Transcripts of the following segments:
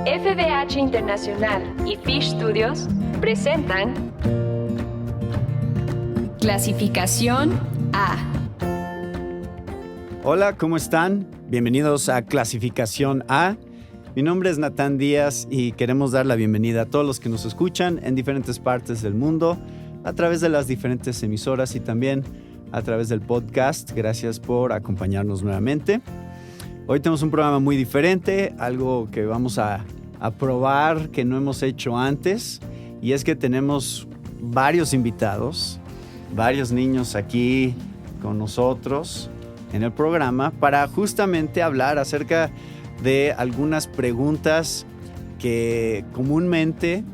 FBH Internacional y Fish Studios presentan Clasificación A. Hola, ¿cómo están? Bienvenidos a Clasificación A. Mi nombre es Natán Díaz y queremos dar la bienvenida a todos los que nos escuchan en diferentes partes del mundo a través de las diferentes emisoras y también a través del podcast. Gracias por acompañarnos nuevamente. Hoy tenemos un programa muy diferente, algo que vamos a probar que no hemos hecho antes, y es que tenemos varios invitados, varios niños aquí con nosotros en el programa para justamente hablar acerca de algunas preguntas que comúnmente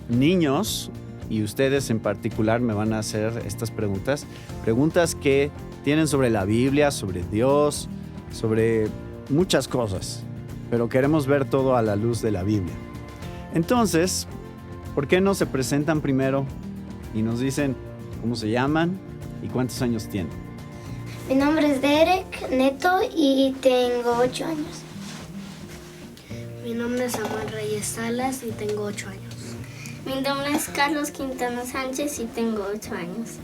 niños, y ustedes en particular me van a hacer estas preguntas que tienen sobre la Biblia, sobre Dios, sobre muchas cosas, pero queremos ver todo a la luz de la Biblia. Entonces, ¿por qué no se presentan primero y nos dicen cómo se llaman y cuántos años tienen? Mi nombre es Derek Neto y tengo 8 años. Mi nombre es Samuel Reyes Salas y tengo 8 años. Mi nombre es Carlos Quintana Sánchez y tengo 8 años.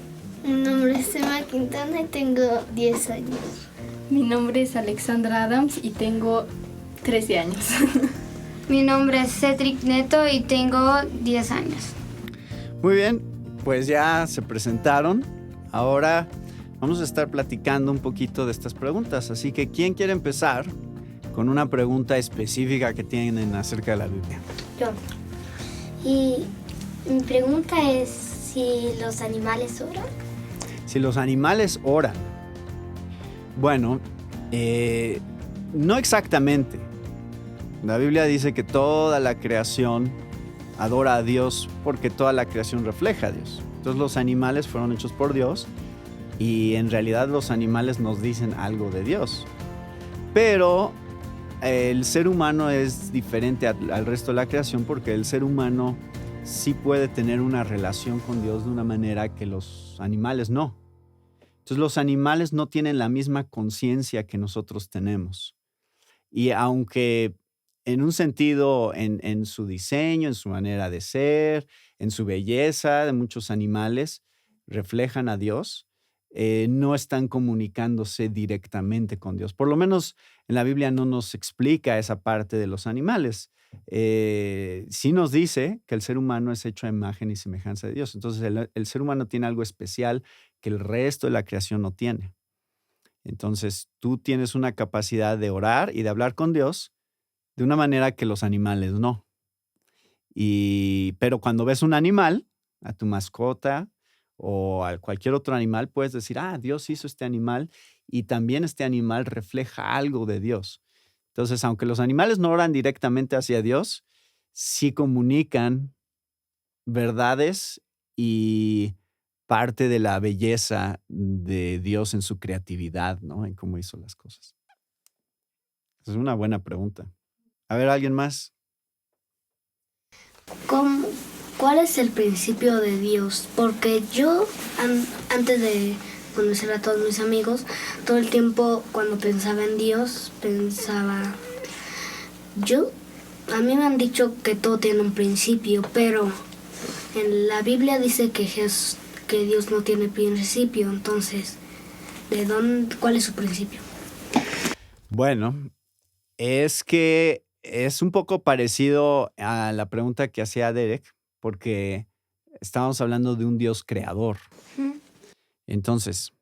Mi nombre es Emma Quintana y tengo 10 años. Mi nombre es Alexandra Adams y tengo 13 años. Mi nombre es Cedric Neto y tengo 10 años. Muy bien, pues ya se presentaron. Ahora vamos a estar platicando un poquito de estas preguntas. Así que, ¿quién quiere empezar con una pregunta específica que tienen acerca de la Biblia? Yo. Y mi pregunta es si los animales oran. Si los animales oran. Bueno, no exactamente. La Biblia dice que toda la creación adora a Dios porque toda la creación refleja a Dios. Entonces los animales fueron hechos por Dios y en realidad los animales nos dicen algo de Dios. Pero el ser humano es diferente al resto de la creación porque el ser humano sí puede tener una relación con Dios de una manera que los animales no. Entonces los animales no tienen la misma conciencia que nosotros tenemos. Y aunque en un sentido, en su diseño, en su manera de ser, en su belleza, de muchos animales reflejan a Dios, no están comunicándose directamente con Dios. Por lo menos en la Biblia no nos explica esa parte de los animales. Sí nos dice que el ser humano es hecho a imagen y semejanza de Dios. Entonces el ser humano tiene algo especial que el resto de la creación no tiene. Entonces tú tienes una capacidad de orar y de hablar con Dios de una manera que los animales no. Pero cuando ves un animal, a tu mascota o a cualquier otro animal, puedes decir, Dios hizo este animal y también este animal refleja algo de Dios. Entonces, aunque los animales no oran directamente hacia Dios, sí comunican verdades y parte de la belleza de Dios en su creatividad, ¿no? En cómo hizo las cosas. Es una buena pregunta. A ver, ¿alguien más? ¿Cuál es el principio de Dios? Porque yo, antes de conocer a todos mis amigos, todo el tiempo cuando pensaba en Dios, a mí me han dicho que todo tiene un principio, pero en la Biblia dice que Dios no tiene principio. Entonces, ¿cuál es su principio? Bueno, es que es un poco parecido a la pregunta que hacía Derek, porque estábamos hablando de un Dios creador. Entonces,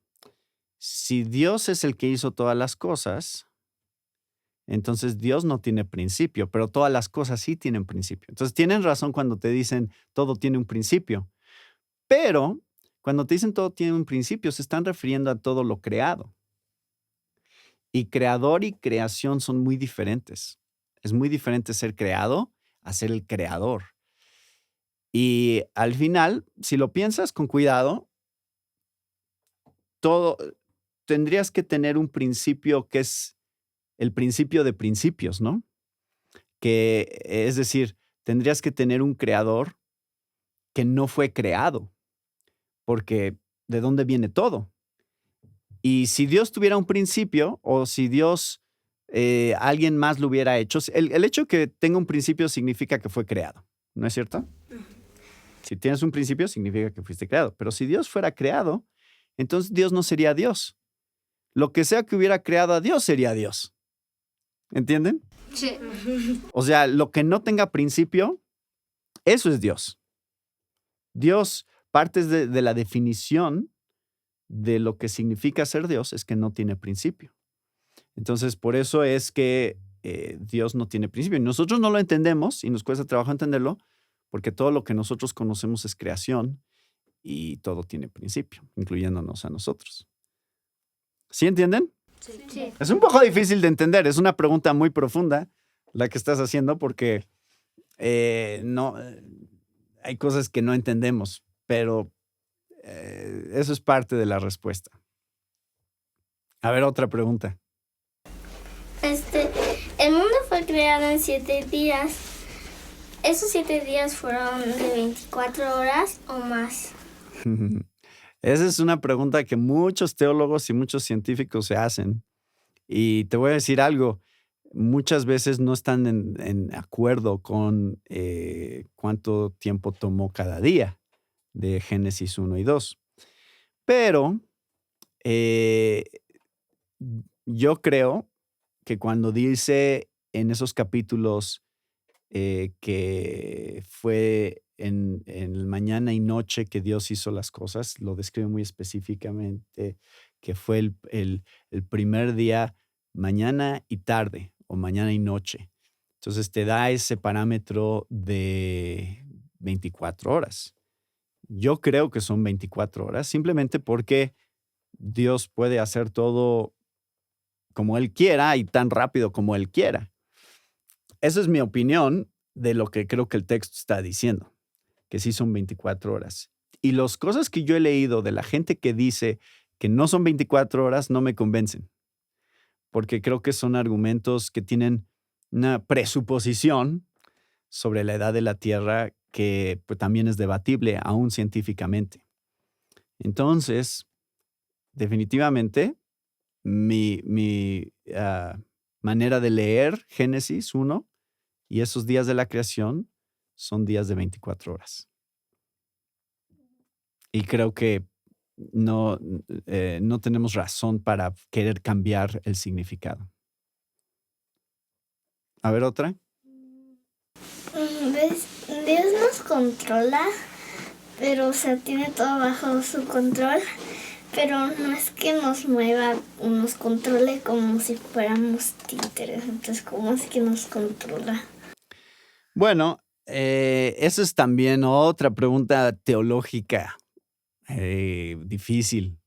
si Dios es el que hizo todas las cosas, entonces Dios no tiene principio, pero todas las cosas sí tienen principio. Entonces tienen razón cuando te dicen todo tiene un principio, pero cuando te dicen todo tiene un principio, se están refiriendo a todo lo creado. Y creador y creación son muy diferentes. Es muy diferente ser creado a ser el creador. Y al final, si lo piensas con cuidado, tendrías que tener un principio que es el principio de principios, ¿no? Es decir, tendrías que tener un creador que no fue creado, porque ¿de dónde viene todo? Y si Dios tuviera un principio, o si Dios alguien más lo hubiera hecho. El hecho que tenga un principio significa que fue creado, ¿no es cierto? Si tienes un principio, significa que fuiste creado. Pero si Dios fuera creado, entonces Dios no sería Dios. Lo que sea que hubiera creado a Dios sería Dios. ¿Entienden? Sí. O sea, lo que no tenga principio, eso es Dios. Dios, parte de la definición de lo que significa ser Dios, es que no tiene principio. Entonces, por eso es que Dios no tiene principio. Y nosotros no lo entendemos y nos cuesta trabajo entenderlo, porque todo lo que nosotros conocemos es creación y todo tiene principio, incluyéndonos a nosotros. ¿Sí entienden? Sí. Es un poco difícil de entender, es una pregunta muy profunda la que estás haciendo porque hay cosas que no entendemos, pero eso es parte de la respuesta. A ver, otra pregunta. El mundo fue creado en 7 días. ¿Esos 7 días fueron de 24 horas o más? Esa es una pregunta que muchos teólogos y muchos científicos se hacen. Y te voy a decir algo, muchas veces no están en acuerdo con cuánto tiempo tomó cada día de Génesis 1 y 2. Pero yo creo que cuando dice en esos capítulos que fue en el mañana y noche que Dios hizo las cosas, lo describe muy específicamente, que fue el primer día, mañana y tarde, o mañana y noche. Entonces te da ese parámetro de 24 horas. Yo creo que son 24 horas, simplemente porque Dios puede hacer todo como Él quiera y tan rápido como Él quiera. Esa es mi opinión de lo que creo que el texto está diciendo, que sí son 24 horas. Y las cosas que yo he leído de la gente que dice que no son 24 horas no me convencen, porque creo que son argumentos que tienen una presuposición sobre la edad de la Tierra que pues, también es debatible, aún científicamente. Entonces, definitivamente, mi manera de leer Génesis 1 y esos días de la creación son días de 24 horas. Y creo que no tenemos razón para querer cambiar el significado. A ver, otra. ¿Ves? Dios nos controla, pero o sea, tiene todo bajo su control, pero no es que nos mueva o nos controle como si fuéramos títeres. Entonces, ¿cómo es que nos controla? Bueno, esa es también otra pregunta teológica difícil.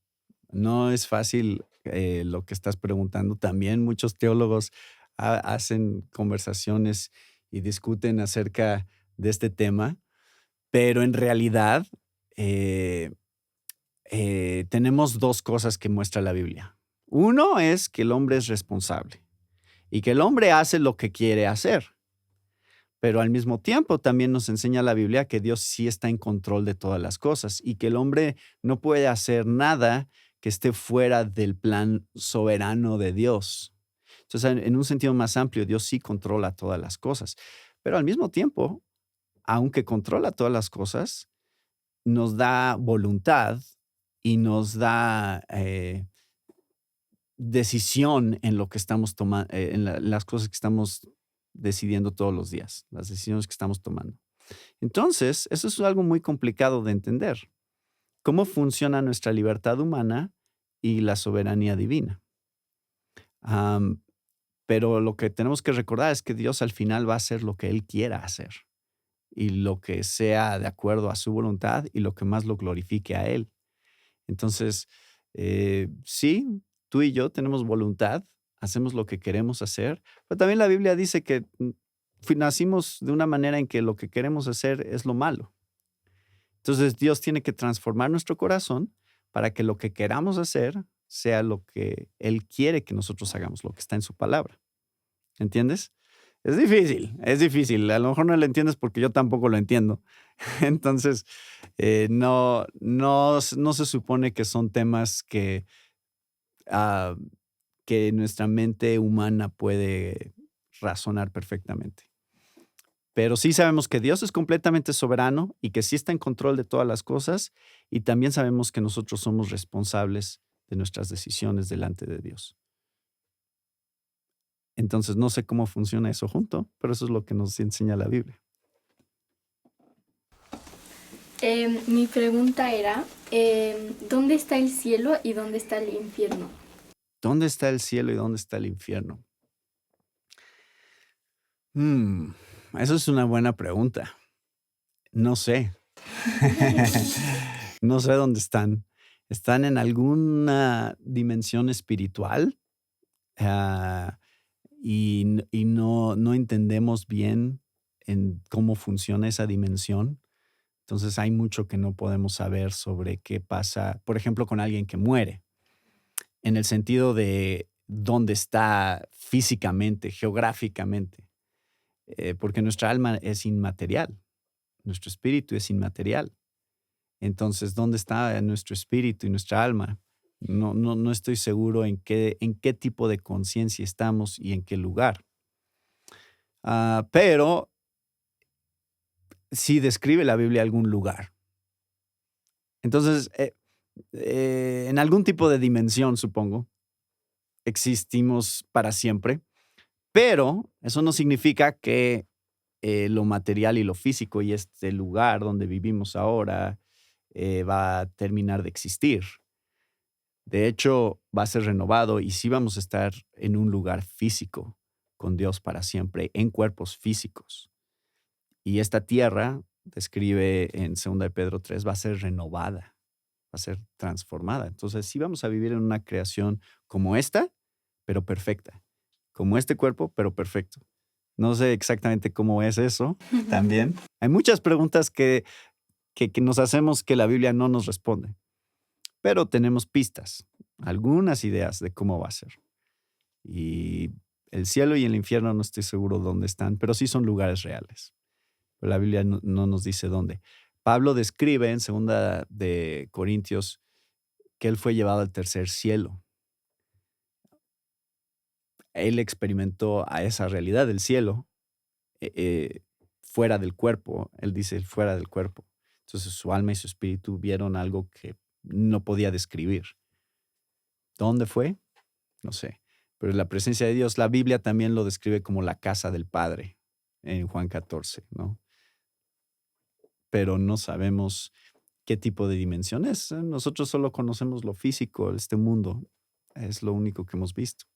No es fácil lo que estás preguntando. También muchos teólogos hacen conversaciones y discuten acerca de este tema, pero en realidad tenemos dos cosas que muestra la Biblia. Uno es que el hombre es responsable y que el hombre hace lo que quiere hacer. Pero al mismo tiempo también nos enseña la Biblia que Dios sí está en control de todas las cosas y que el hombre no puede hacer nada que esté fuera del plan soberano de Dios. Entonces, en un sentido más amplio, Dios sí controla todas las cosas. Pero al mismo tiempo, aunque controla todas las cosas, nos da voluntad y nos da decisión en lo que estamos tomando, en las cosas que estamos decidiendo todos los días, las decisiones que estamos tomando. Entonces, eso es algo muy complicado de entender. ¿Cómo funciona nuestra libertad humana y la soberanía divina? Pero lo que tenemos que recordar es que Dios al final va a hacer lo que Él quiera hacer y lo que sea de acuerdo a su voluntad y lo que más lo glorifique a Él. Entonces, sí, tú y yo tenemos voluntad, hacemos lo que queremos hacer, pero también la Biblia dice que nacimos de una manera en que lo que queremos hacer es lo malo. Entonces Dios tiene que transformar nuestro corazón para que lo que queramos hacer sea lo que Él quiere que nosotros hagamos, lo que está en su palabra. ¿Entiendes? Es difícil. A lo mejor no lo entiendes porque yo tampoco lo entiendo. Entonces, no se supone que son temas que que nuestra mente humana puede razonar perfectamente. Pero sí sabemos que Dios es completamente soberano y que sí está en control de todas las cosas, y también sabemos que nosotros somos responsables de nuestras decisiones delante de Dios. Entonces no sé cómo funciona eso junto, pero eso es lo que nos enseña la Biblia. Mi pregunta era, ¿dónde está el cielo y dónde está el infierno? ¿Dónde está el cielo y dónde está el infierno? Eso es una buena pregunta. No sé. No sé dónde están. ¿Están en alguna dimensión espiritual? Y no entendemos bien en cómo funciona esa dimensión. Entonces hay mucho que no podemos saber sobre qué pasa, por ejemplo, con alguien que muere, en el sentido de dónde está físicamente, geográficamente, porque nuestra alma es inmaterial, nuestro espíritu es inmaterial. Entonces, ¿dónde está nuestro espíritu y nuestra alma? No estoy seguro en qué tipo de conciencia estamos y en qué lugar. Pero sí describe la Biblia algún lugar. Entonces, en algún tipo de dimensión, supongo, existimos para siempre, pero eso no significa que lo material y lo físico y este lugar donde vivimos ahora va a terminar de existir. De hecho, va a ser renovado y sí vamos a estar en un lugar físico con Dios para siempre, en cuerpos físicos. Y esta tierra, describe en 2 de Pedro 3, va a ser renovada, va a ser transformada. Entonces sí vamos a vivir en una creación como esta, pero perfecta. Como este cuerpo, pero perfecto. No sé exactamente cómo es eso también. Hay muchas preguntas que nos hacemos que la Biblia no nos responde, pero tenemos pistas, algunas ideas de cómo va a ser. Y el cielo y el infierno no estoy seguro dónde están, pero sí son lugares reales. Pero la Biblia no nos dice dónde. Pablo describe en 2 de Corintios que él fue llevado al tercer cielo. Él experimentó a esa realidad del cielo fuera del cuerpo. Él dice fuera del cuerpo. Entonces su alma y su espíritu vieron algo que no podía describir. ¿Dónde fue? No sé. Pero en la presencia de Dios, la Biblia también lo describe como la casa del Padre en Juan 14, ¿no? Pero no sabemos qué tipo de dimensión es. Nosotros solo conocemos lo físico, este mundo. Es lo único que hemos visto.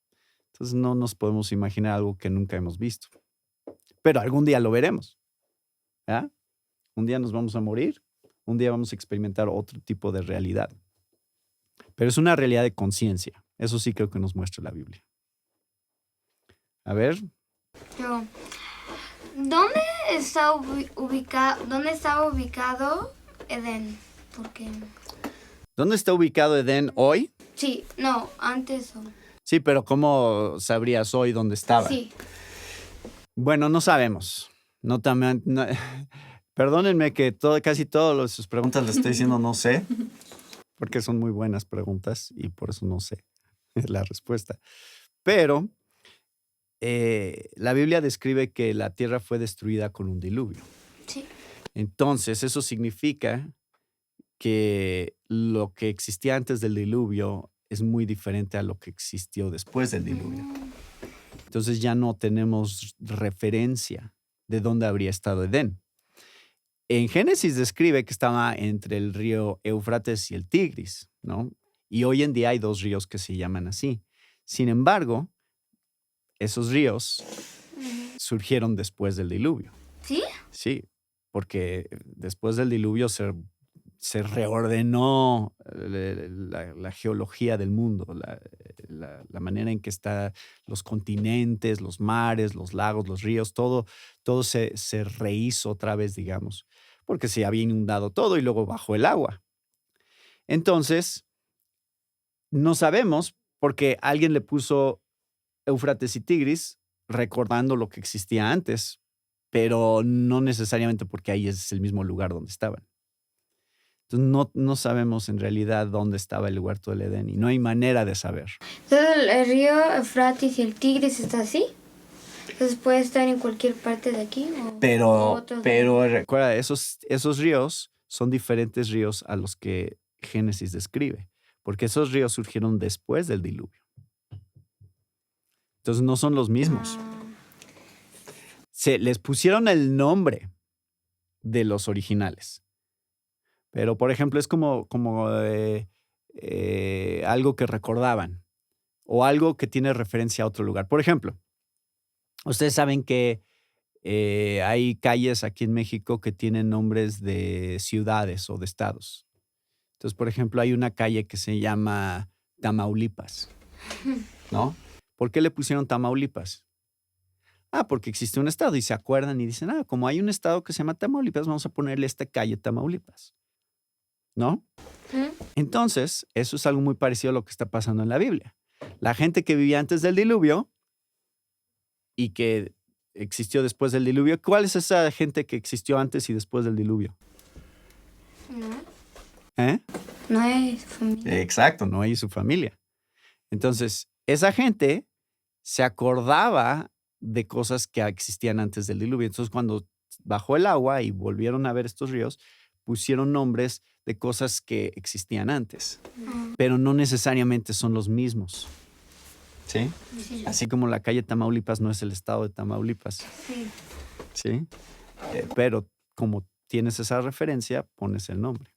Entonces no nos podemos imaginar algo que nunca hemos visto. Pero algún día lo veremos. ¿Ya? Un día nos vamos a morir. Un día vamos a experimentar otro tipo de realidad. Pero es una realidad de conciencia. Eso sí creo que nos muestra la Biblia. A ver. Yo. ¿Dónde está ubicado Edén? Porque... ¿Dónde está ubicado Edén hoy? Sí, no, antes. Sí, pero ¿cómo sabrías hoy dónde estaba? Sí. Bueno, no sabemos. Perdónenme que casi todas sus preguntas les estoy diciendo no sé, porque son muy buenas preguntas y por eso no sé la respuesta. Pero la Biblia describe que la tierra fue destruida con un diluvio. Sí. Entonces, eso significa que lo que existía antes del diluvio es muy diferente a lo que existió después del diluvio. Entonces ya no tenemos referencia de dónde habría estado Edén. En Génesis describe que estaba entre el río Éufrates y el Tigris, ¿no? Y hoy en día hay 2 ríos que se llaman así. Sin embargo, esos ríos surgieron después del diluvio. ¿Sí? Sí, porque después del diluvio se reordenó la geología del mundo, la manera en que están los continentes, los mares, los lagos, los ríos, todo se rehizo otra vez, digamos, porque se había inundado todo y luego bajó el agua. Entonces, no sabemos porque alguien le puso Éufrates y Tigris recordando lo que existía antes, pero no necesariamente porque ahí es el mismo lugar donde estaban. Entonces no sabemos en realidad dónde estaba el huerto del Edén y no hay manera de saber. Entonces el río Éufrates y el Tigris está así. Entonces puede estar en cualquier parte de aquí. Pero recuerda, esos ríos son diferentes ríos a los que Génesis describe, porque esos ríos surgieron después del diluvio. Entonces no son los mismos. Se les pusieron el nombre de los originales. Pero, por ejemplo, es como algo que recordaban o algo que tiene referencia a otro lugar. Por ejemplo, ustedes saben que hay calles aquí en México que tienen nombres de ciudades o de estados. Entonces, por ejemplo, hay una calle que se llama Tamaulipas, ¿no? ¿Por qué le pusieron Tamaulipas? Porque existe un estado y se acuerdan y dicen, como hay un estado que se llama Tamaulipas, vamos a ponerle esta calle Tamaulipas, ¿no? Entonces, eso es algo muy parecido a lo que está pasando en la Biblia. La gente que vivía antes del diluvio y que existió después del diluvio, ¿cuál es esa gente que existió antes y después del diluvio? Noé y su familia. Exacto, Noé y su familia. Entonces, esa gente se acordaba de cosas que existían antes del diluvio. Entonces, cuando bajó el agua y volvieron a ver estos ríos, pusieron nombres de cosas que existían antes, pero no necesariamente son los mismos. ¿Sí? Sí. Así como la calle Tamaulipas no es el estado de Tamaulipas. Sí. ¿Sí? Pero como tienes esa referencia, pones el nombre.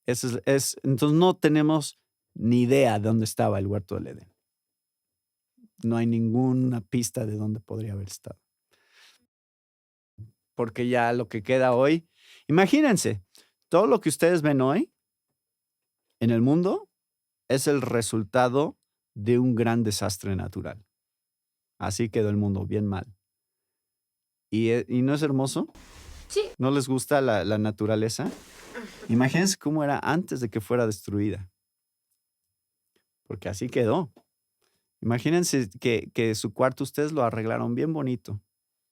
Entonces no tenemos ni idea de dónde estaba el huerto del Edén. No hay ninguna pista de dónde podría haber estado. Porque ya lo que queda hoy, imagínense, todo lo que ustedes ven hoy en el mundo es el resultado de un gran desastre natural. Así quedó el mundo, bien mal. ¿Y no es hermoso? Sí. ¿No les gusta la naturaleza? Imagínense cómo era antes de que fuera destruida. Porque así quedó. Imagínense que su cuarto ustedes lo arreglaron bien bonito,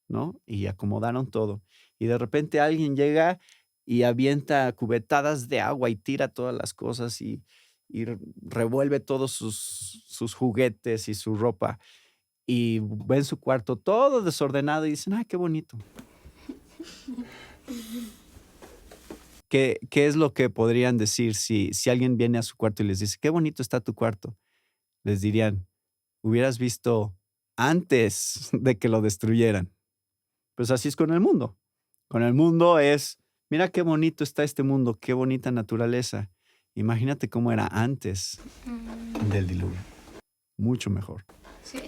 ¿no? Y acomodaron todo. Y de repente alguien llega y avienta cubetadas de agua y tira todas las cosas y revuelve todos sus juguetes y su ropa. Y ven su cuarto todo desordenado y dicen, ¡ay, qué bonito! ¿Qué es lo que podrían decir si alguien viene a su cuarto y les dice, qué bonito está tu cuarto? Les dirían, hubieras visto antes de que lo destruyeran. Pues así es con el mundo. Con el mundo es, mira qué bonito está este mundo, qué bonita naturaleza. Imagínate cómo era antes del diluvio. Mucho mejor. Sí.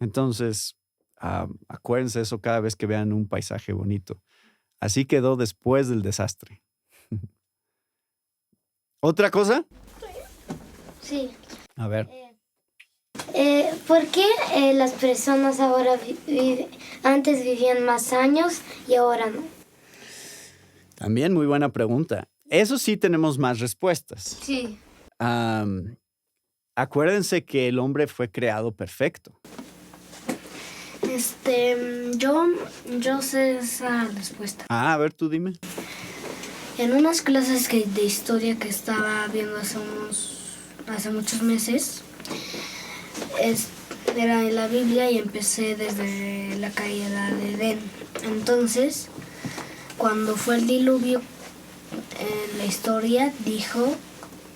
Entonces, acuérdense eso cada vez que vean un paisaje bonito. Así quedó después del desastre. ¿Otra cosa? Sí. A ver. ¿Por qué las personas ahora antes vivían más años y ahora no? También muy buena pregunta. Eso sí tenemos más respuestas. Sí. Acuérdense que el hombre fue creado perfecto. Yo sé esa respuesta. A ver, tú dime. En unas clases de historia que estaba viendo hace muchos meses, era en la Biblia y empecé desde la caída de Edén. Entonces, cuando fue el diluvio, en la historia dijo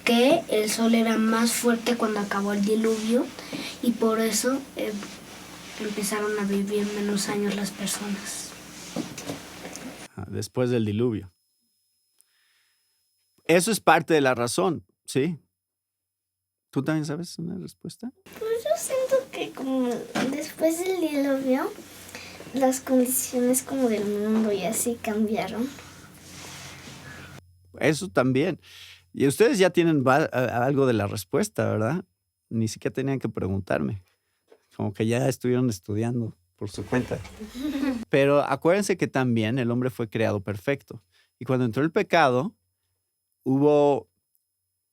que el sol era más fuerte cuando acabó el diluvio y por eso empezaron a vivir menos años las personas. Después del diluvio. Eso es parte de la razón, ¿sí? ¿Tú también sabes una respuesta? Pues yo siento que como después del diluvio, las condiciones como del mundo y así cambiaron. Eso también. Y ustedes ya tienen algo de la respuesta, ¿verdad? Ni siquiera tenían que preguntarme. Como que ya estuvieron estudiando por su cuenta. Pero acuérdense que también el hombre fue creado perfecto. Y cuando entró el pecado,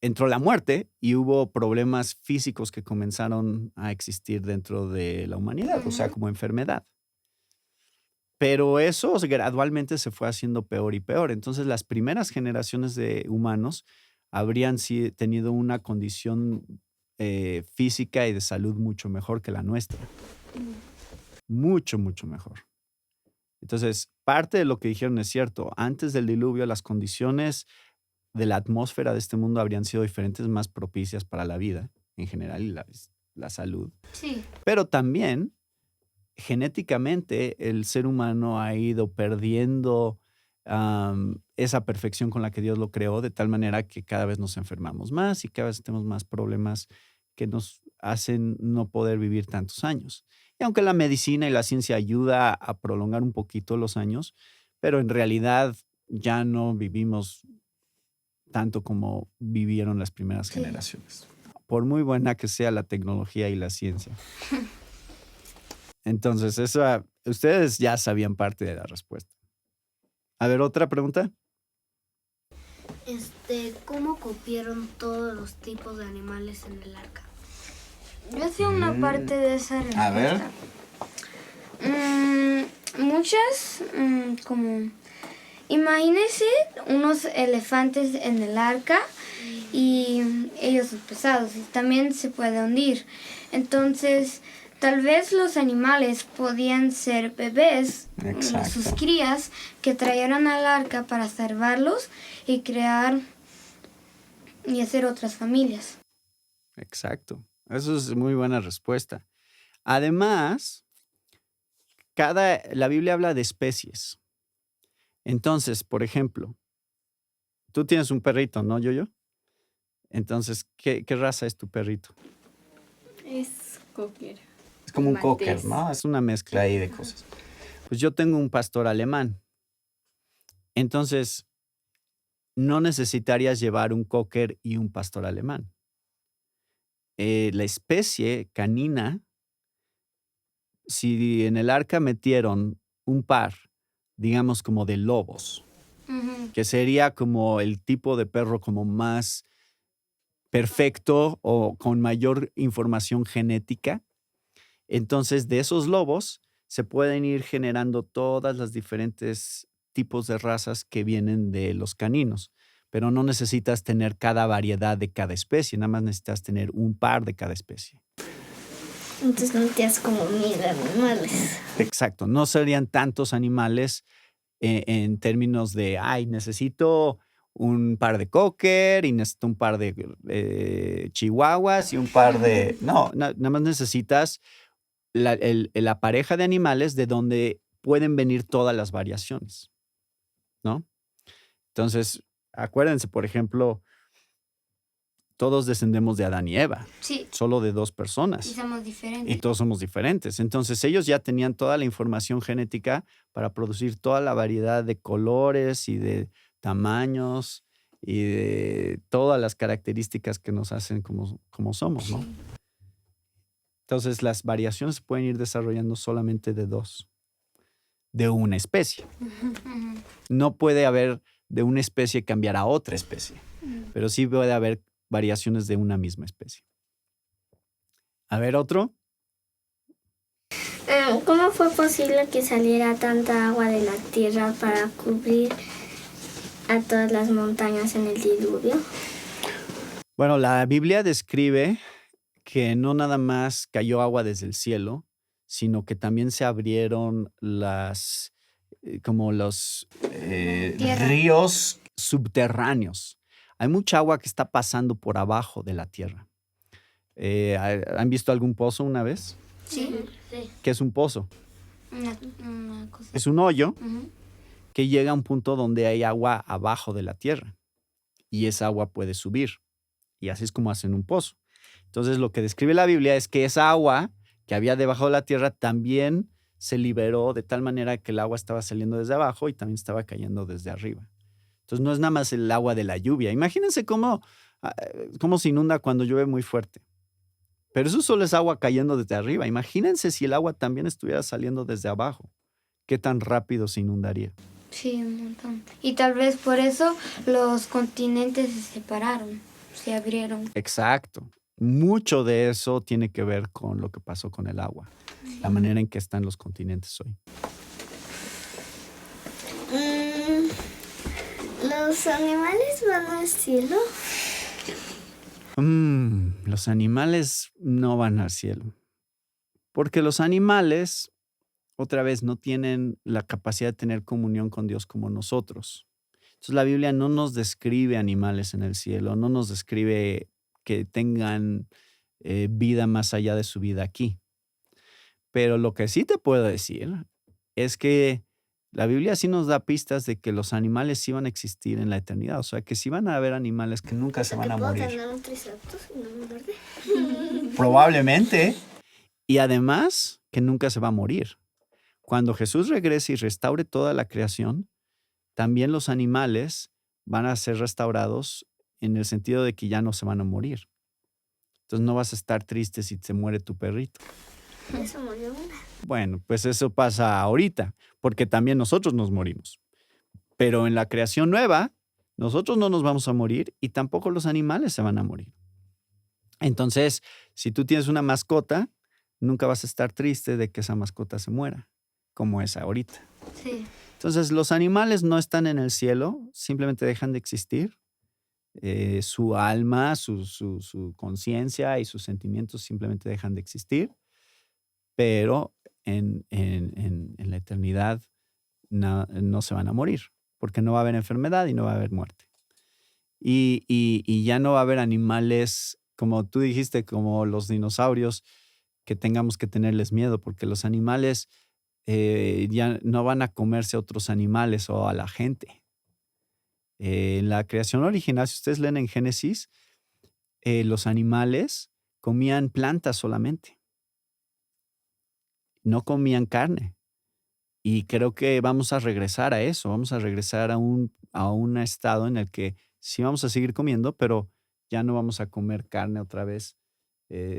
entró la muerte y hubo problemas físicos que comenzaron a existir dentro de la humanidad, o sea, como enfermedad. Pero eso gradualmente se fue haciendo peor y peor. Entonces, las primeras generaciones de humanos habrían tenido una condición física y de salud mucho mejor que la nuestra. Mucho, mucho mejor. Entonces, parte de lo que dijeron es cierto. Antes del diluvio, las condiciones de la atmósfera de este mundo habrían sido diferentes, más propicias para la vida en general y la salud. Sí. Pero también, genéticamente, el ser humano ha ido perdiendo esa perfección con la que Dios lo creó, de tal manera que cada vez nos enfermamos más y cada vez tenemos más problemas que nos hacen no poder vivir tantos años. Y aunque la medicina y la ciencia ayuda a prolongar un poquito los años, pero en realidad ya no vivimos tanto como vivieron las primeras generaciones. Por muy buena que sea la tecnología y la ciencia. Entonces, ustedes ya sabían parte de la respuesta. A ver, ¿otra pregunta? ¿Cómo cupieron todos los tipos de animales en el arca? Yo sé una parte de esa respuesta. A ver. Muchas, como... Imagínense unos elefantes en el arca y ellos son pesados y también se puede hundir. Entonces, tal vez los animales podían ser bebés, sus crías, que trajeron al arca para salvarlos y crear y hacer otras familias. Exacto. Eso es muy buena respuesta. Además, la Biblia habla de especies. Entonces, por ejemplo, tú tienes un perrito, ¿no, Yo-Yo? Entonces, ¿qué raza es tu perrito? Es cocker. Es como un Maltés. cocker, ¿no? Es una mezcla ahí de cosas. Pues yo tengo un pastor alemán. Entonces, no necesitarías llevar un cocker y un pastor alemán. La especie canina, si en el arca metieron un par, digamos como de lobos, que sería como el tipo de perro como más perfecto o con mayor información genética, entonces de esos lobos se pueden ir generando todas las diferentes tipos de razas que vienen de los caninos, pero no necesitas tener cada variedad de cada especie, nada más necesitas tener un par de cada especie. Entonces no tienes como 1000 animales. Exacto, no serían tantos animales en términos de, necesito un par de cocker y necesito un par de chihuahuas y un par de... No, nada más necesitas la pareja de animales de donde pueden venir todas las variaciones, ¿no? Entonces, acuérdense, por ejemplo, todos descendemos de Adán y Eva. Sí. Solo de 2 personas. Y somos diferentes. Y todos somos diferentes. Entonces ellos ya tenían toda la información genética para producir toda la variedad de colores y de tamaños y de todas las características que nos hacen como somos, ¿no? Entonces las variaciones se pueden ir desarrollando solamente de 2, de una especie. No puede haber de una especie cambiar a otra especie, pero sí puede haber variaciones de una misma especie. A ver, otro. ¿Cómo fue posible que saliera tanta agua de la tierra para cubrir a todas las montañas en el diluvio? Bueno, la Biblia describe que no nada más cayó agua desde el cielo, sino que también se abrieron los ríos subterráneos. Hay mucha agua que está pasando por abajo de la tierra. ¿Han visto algún pozo una vez? Sí. ¿Qué es un pozo? Una cosa. Es un hoyo que llega a un punto donde hay agua abajo de la tierra y esa agua puede subir y así es como hacen un pozo. Entonces lo que describe la Biblia es que esa agua que había debajo de la tierra también se liberó de tal manera que el agua estaba saliendo desde abajo y también estaba cayendo desde arriba. Entonces no es nada más el agua de la lluvia. Imagínense cómo se inunda cuando llueve muy fuerte. Pero eso solo es agua cayendo desde arriba. Imagínense si el agua también estuviera saliendo desde abajo. ¿Qué tan rápido se inundaría? Sí, un montón. Y tal vez por eso los continentes se separaron, se abrieron. Exacto. Mucho de eso tiene que ver con lo que pasó con el agua. La manera en que están los continentes hoy. ¿Los animales van al cielo? Los animales no van al cielo. Porque los animales, otra vez, no tienen la capacidad de tener comunión con Dios como nosotros. Entonces la Biblia no nos describe animales en el cielo, no nos describe que tengan vida más allá de su vida aquí. Pero lo que sí te puedo decir es que la Biblia sí nos da pistas de que los animales sí van a existir en la eternidad. O sea, que sí van a haber animales que nunca se van a morir. ¿Puedo tener un triceratops y no me muerde? Probablemente. Y además, que nunca se va a morir. Cuando Jesús regrese y restaure toda la creación, también los animales van a ser restaurados en el sentido de que ya no se van a morir. Entonces no vas a estar triste si se muere tu perrito. Eso murió una. Bueno, pues eso pasa ahorita, porque también nosotros nos morimos. Pero en la creación nueva, nosotros no nos vamos a morir y tampoco los animales se van a morir. Entonces, si tú tienes una mascota, nunca vas a estar triste de que esa mascota se muera, como es ahorita. Sí. Entonces, los animales no están en el cielo, simplemente dejan de existir. Su alma, su conciencia y sus sentimientos simplemente dejan de existir. Pero en la eternidad no se van a morir, porque no va a haber enfermedad y no va a haber muerte. Y ya no va a haber animales, como tú dijiste, como los dinosaurios, que tengamos que tenerles miedo, porque los animales ya no van a comerse a otros animales o a la gente. En la creación original, si ustedes leen en Génesis, los animales comían plantas solamente. No comían carne. Y creo que vamos a regresar a eso, vamos a regresar a un estado en el que sí vamos a seguir comiendo, pero ya no vamos a comer carne otra vez,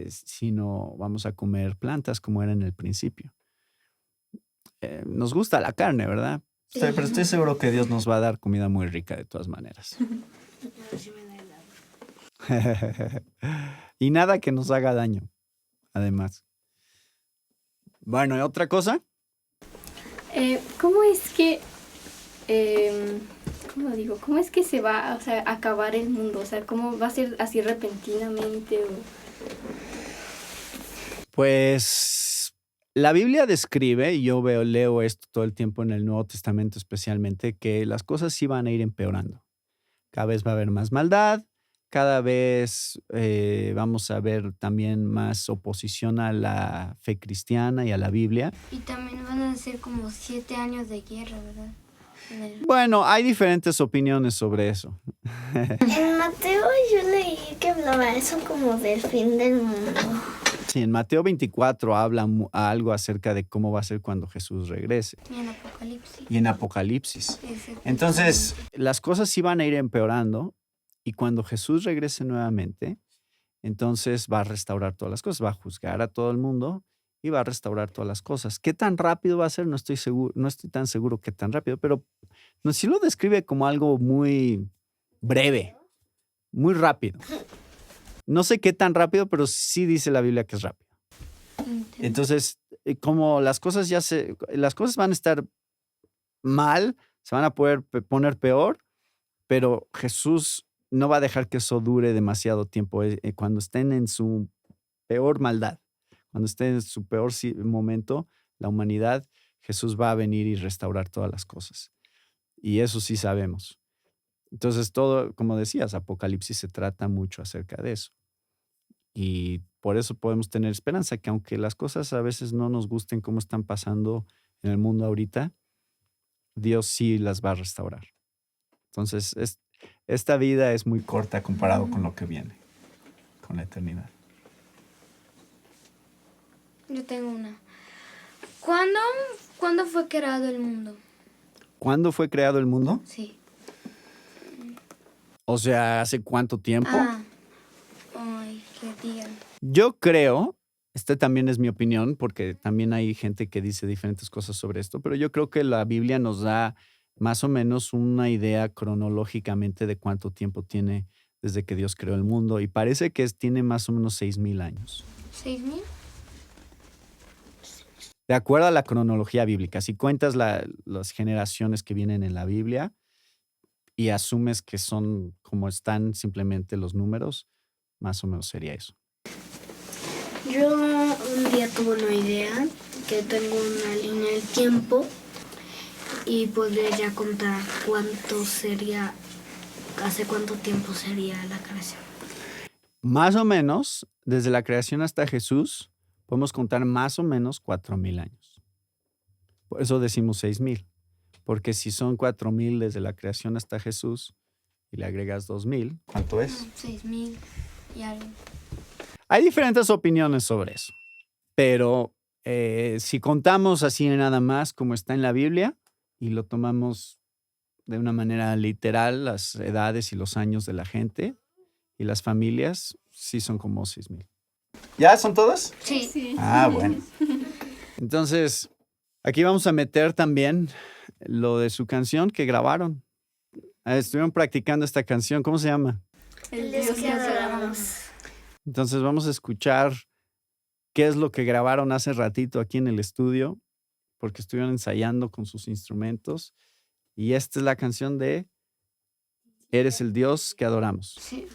sino vamos a comer plantas como era en el principio. Nos gusta la carne, ¿verdad? Sí. Pero estoy seguro que Dios nos va a dar comida muy rica de todas maneras. Y nada que nos haga daño, además. Bueno, ¿y otra cosa? ¿Cómo es que, cómo es que se va a acabar el mundo? O sea, ¿cómo va a ser así repentinamente? Pues la Biblia describe, y yo leo esto todo el tiempo en el Nuevo Testamento especialmente, que las cosas sí van a ir empeorando. Cada vez va a haber más maldad, cada vez vamos a ver también más oposición a la fe cristiana y a la Biblia. Y también van a ser como 7 años de guerra, ¿verdad? Bueno, hay diferentes opiniones sobre eso. En Mateo yo leí que hablaba eso como del fin del mundo. Sí, en Mateo 24 habla algo acerca de cómo va a ser cuando Jesús regrese. Y en Apocalipsis. Y en Apocalipsis. Exacto. Entonces, las cosas sí van a ir empeorando. Y cuando Jesús regrese nuevamente, entonces va a restaurar todas las cosas, va a juzgar a todo el mundo y va a restaurar todas las cosas. ¿Qué tan rápido va a ser? No estoy tan seguro qué tan rápido, pero sí lo describe como algo muy breve, muy rápido. No sé qué tan rápido, pero sí dice la Biblia que es rápido. Entonces, como las cosas van a estar mal, se van a poder poner peor, pero Jesús no va a dejar que eso dure demasiado tiempo. Cuando estén en su peor maldad, cuando estén en su peor momento, la humanidad, Jesús va a venir y restaurar todas las cosas. Y eso sí sabemos. Entonces todo, como decías, Apocalipsis se trata mucho acerca de eso. Y por eso podemos tener esperanza, que aunque las cosas a veces no nos gusten como están pasando en el mundo ahorita, Dios sí las va a restaurar. Entonces, esta vida es muy corta comparado con lo que viene, con la eternidad. Yo tengo una. ¿Cuándo fue creado el mundo? ¿Cuándo fue creado el mundo? Sí. O sea, ¿hace cuánto tiempo? Ay, qué día. Yo creo, esta también es mi opinión, porque también hay gente que dice diferentes cosas sobre esto, pero yo creo que la Biblia nos da más o menos una idea cronológicamente de cuánto tiempo tiene desde que Dios creó el mundo, y parece que tiene más o menos 6,000 años. ¿6,000? De acuerdo a la cronología bíblica, si cuentas las generaciones que vienen en la Biblia, y asumes que son como están simplemente los números, más o menos sería eso. Yo un día tuve una idea que tengo una línea del tiempo y podría ya contar cuánto sería, hace cuánto tiempo sería la creación. Más o menos, desde la creación hasta Jesús, podemos contar más o menos 4,000 años. Por eso decimos 6,000. Porque si son 4,000 desde la creación hasta Jesús y le agregas 2,000, ¿cuánto es? 6,000 y algo. Hay diferentes opiniones sobre eso. Pero si contamos así nada más como está en la Biblia y lo tomamos de una manera literal, las edades y los años de la gente y las familias, sí son como 6,000. ¿Ya son todas? Sí. Ah, bueno. Entonces, aquí vamos a meter también lo de su canción que grabaron. Estuvieron practicando esta canción. ¿Cómo se llama? El Dios que adoramos. Entonces vamos a escuchar qué es lo que grabaron hace ratito aquí en el estudio, porque estuvieron ensayando con sus instrumentos. Y esta es la canción de Eres el Dios que adoramos. Sí.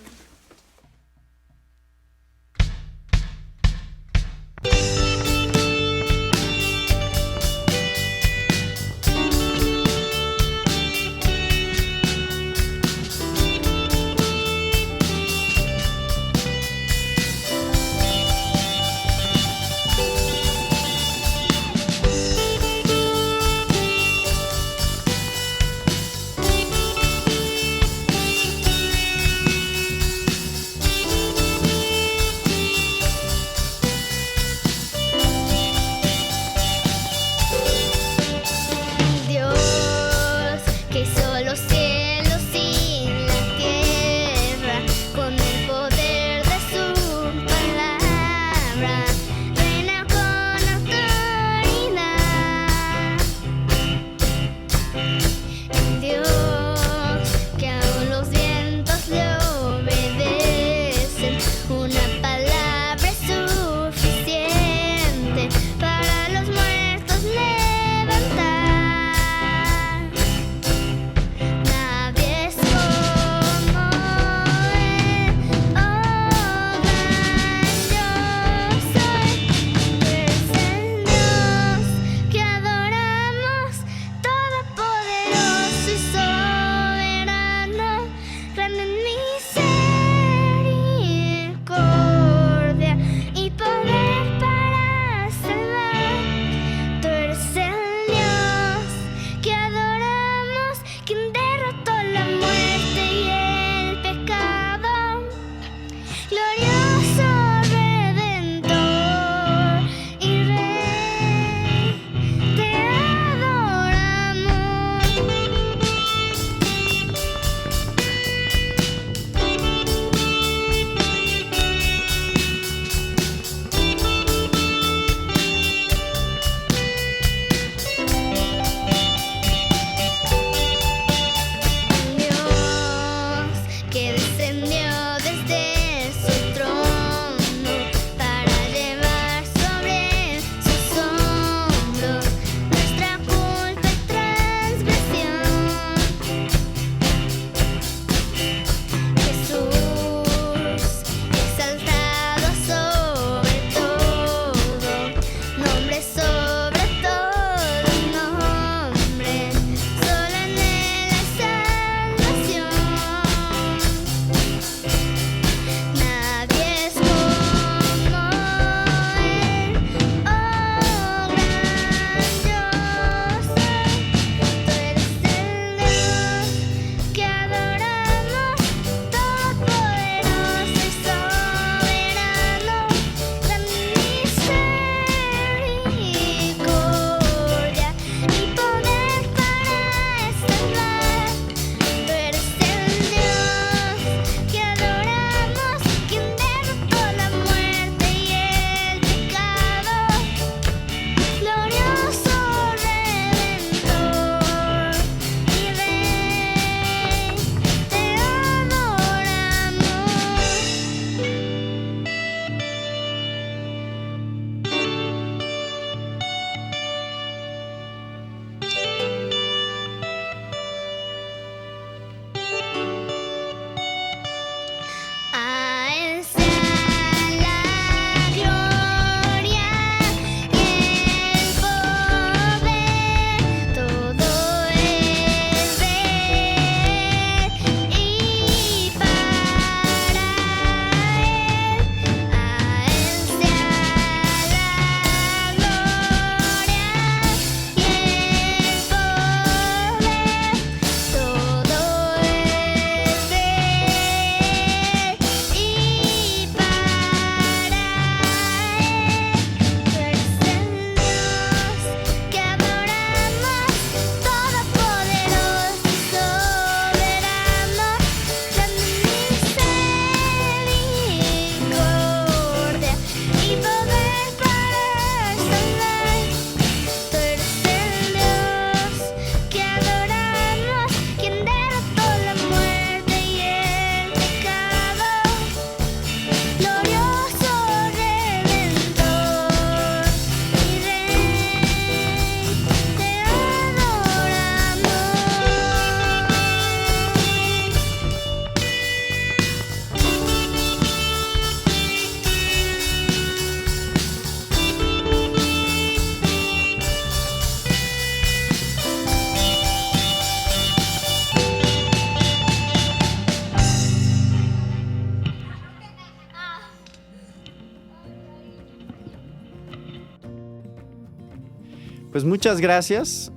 Pues muchas gracias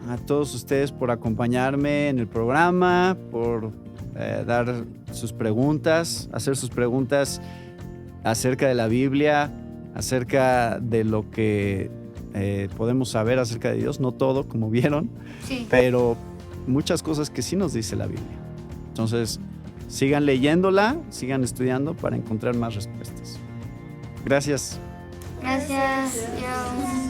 a todos ustedes por acompañarme en el programa, por dar sus preguntas, hacer sus preguntas acerca de la Biblia, acerca de lo que podemos saber acerca de Dios. No todo, como vieron, Sí. pero muchas cosas que sí nos dice la Biblia. Entonces, sigan leyéndola, sigan estudiando para encontrar más respuestas. Gracias. Gracias. Hasta luego.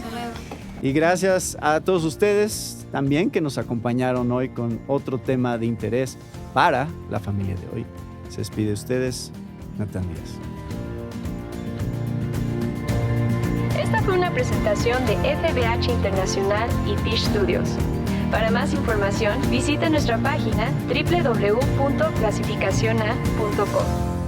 Y gracias a todos ustedes también que nos acompañaron hoy con otro tema de interés para la familia de hoy. Se despide de ustedes, Natán Díaz. Esta fue una presentación de FBH Internacional y Fish Studios. Para más información, visita nuestra página www.clasificaciona.com.